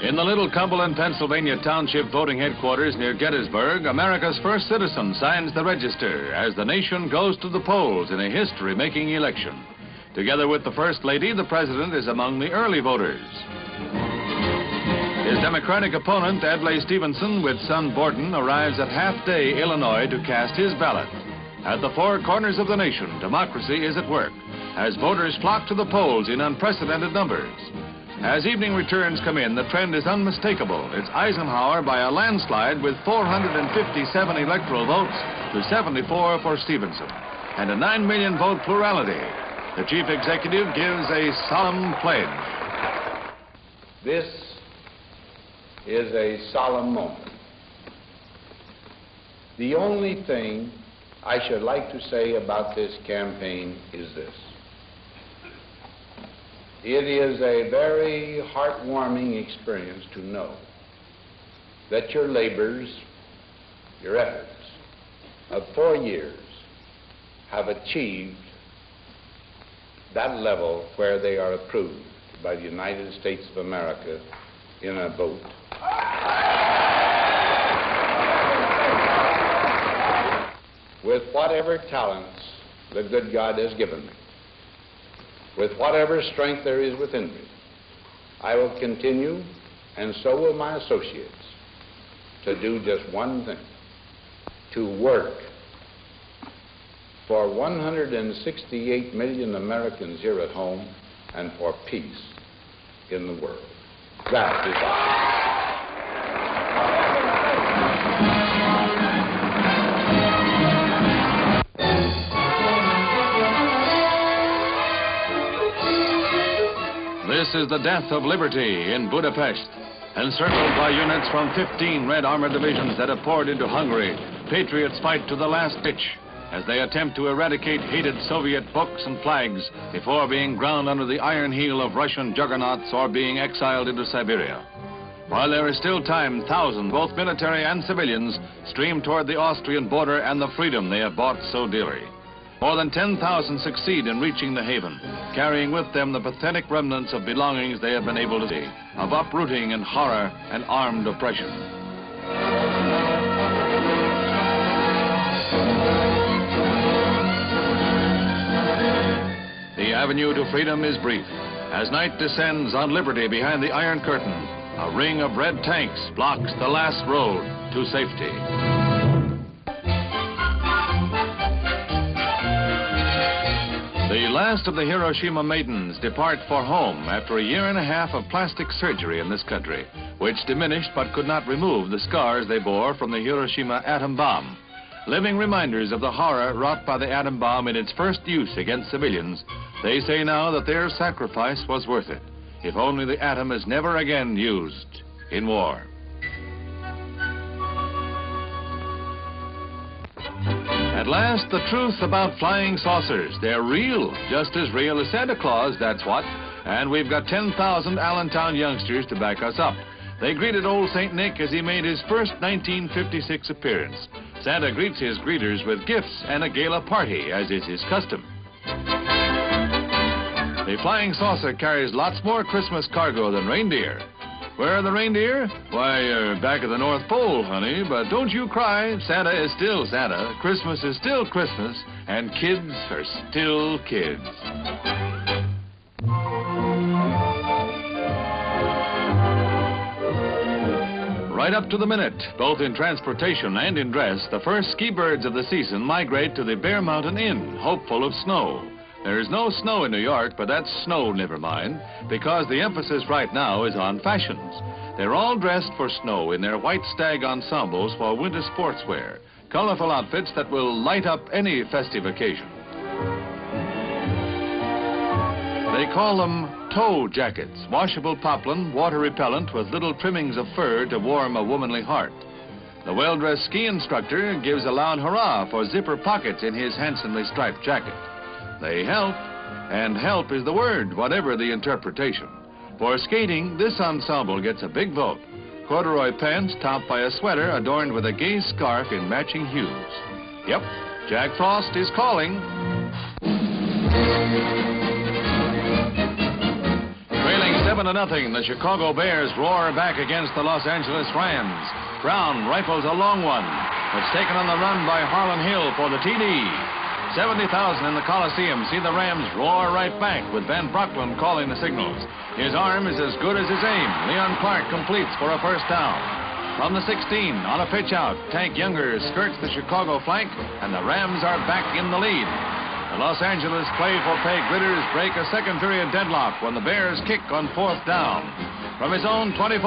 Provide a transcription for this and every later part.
In the little Cumberland, Pennsylvania township voting headquarters near Gettysburg, America's first citizen signs the register as the nation goes to the polls in a history-making election. Together with the First Lady, the President is among the early voters. His Democratic opponent, Adlai Stevenson, with son Borden, arrives at Half-Day, Illinois, to cast his ballot. At the four corners of the nation, democracy is at work, as voters flock to the polls in unprecedented numbers. As evening returns come in, the trend is unmistakable. It's Eisenhower by a landslide with 457 electoral votes to 74 for Stevenson, and a 9 million vote plurality. The chief executive gives a solemn pledge. This is a solemn moment. The only thing I should like to say about this campaign is this. It is a very heartwarming experience to know that your labors, your efforts of 4 years have achieved that level where they are approved by the United States of America in a vote. With whatever talents the good God has given me, with whatever strength there is within me, I will continue, and so will my associates, to do just one thing: to work for 168 million Americans here at home and for peace in the world. That is all. This is the death of liberty in Budapest. Encircled by units from 15 Red Armored divisions that have poured into Hungary, patriots fight to the last ditch as they attempt to eradicate hated Soviet books and flags before being ground under the iron heel of Russian juggernauts or being exiled into Siberia. While there is still time, thousands, both military and civilians, stream toward the Austrian border and the freedom they have bought so dearly. More than 10,000 succeed in reaching the haven, carrying with them the pathetic remnants of belongings they have been able to see, of uprooting and horror and armed oppression. The avenue to freedom is brief. As night descends on liberty behind the Iron Curtain, a ring of red tanks blocks the last road to safety. The last of the Hiroshima maidens depart for home after a year and a half of plastic surgery in this country, which diminished but could not remove the scars they bore from the Hiroshima atom bomb. Living reminders of the horror wrought by the atom bomb in its first use against civilians, they say now that their sacrifice was worth it, if only the atom is never again used in war. At last, the truth about flying saucers. They're real, just as real as Santa Claus, that's what. And we've got 10,000 Allentown youngsters to back us up. They greeted old St. Nick as he made his first 1956 appearance. Santa greets his greeters with gifts and a gala party, as is his custom. The flying saucer carries lots more Christmas cargo than reindeer. Where are the reindeer? Why, back at the North Pole, honey. But don't you cry. Santa is still Santa. Christmas is still Christmas. And kids are still kids. Right up to the minute, both in transportation and in dress, the first ski birds of the season migrate to the Bear Mountain Inn, hopeful of snow. There is no snow in New York, but that's snow, never mind, because the emphasis right now is on fashions. They're all dressed for snow in their white stag ensembles for winter sportswear, colorful outfits that will light up any festive occasion. They call them tow jackets, washable poplin, water repellent with little trimmings of fur to warm a womanly heart. The well-dressed ski instructor gives a loud hurrah for zipper pockets in his handsomely striped jacket. They help, and help is the word, whatever the interpretation. For skating, this ensemble gets a big vote. Corduroy pants topped by a sweater adorned with a gay scarf in matching hues. Yep, Jack Frost is calling. Trailing 7-0, the Chicago Bears roar back against the Los Angeles Rams. Brown rifles a long one. It's taken on the run by Harlan Hill for the TD. 70,000 in the Coliseum see the Rams roar right back with Van Brocklin calling the signals. His arm is as good as his aim. Leon Clark completes for a first down. From the 16, on a pitch out, Tank Younger skirts the Chicago flank, and the Rams are back in the lead. The Los Angeles play-for-pay Gritters break a second period deadlock when the Bears kick on fourth down. From his own 24,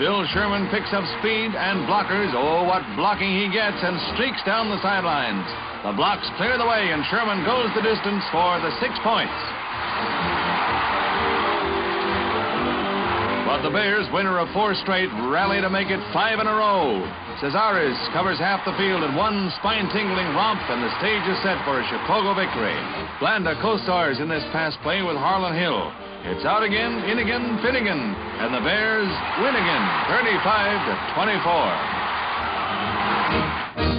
Bill Sherman picks up speed and blockers. Oh, what blocking he gets, and streaks down the sidelines. The blocks clear the way, and Sherman goes the distance for the 6 points. But the Bears, winner of 4 straight, rally to make it 5 in a row. Cesares covers half the field in one spine-tingling romp, and the stage is set for a Chicago victory. Blanda co-stars in this pass play with Harlan Hill. It's out again, in again, Finnegan, and the Bears win again, 35-24.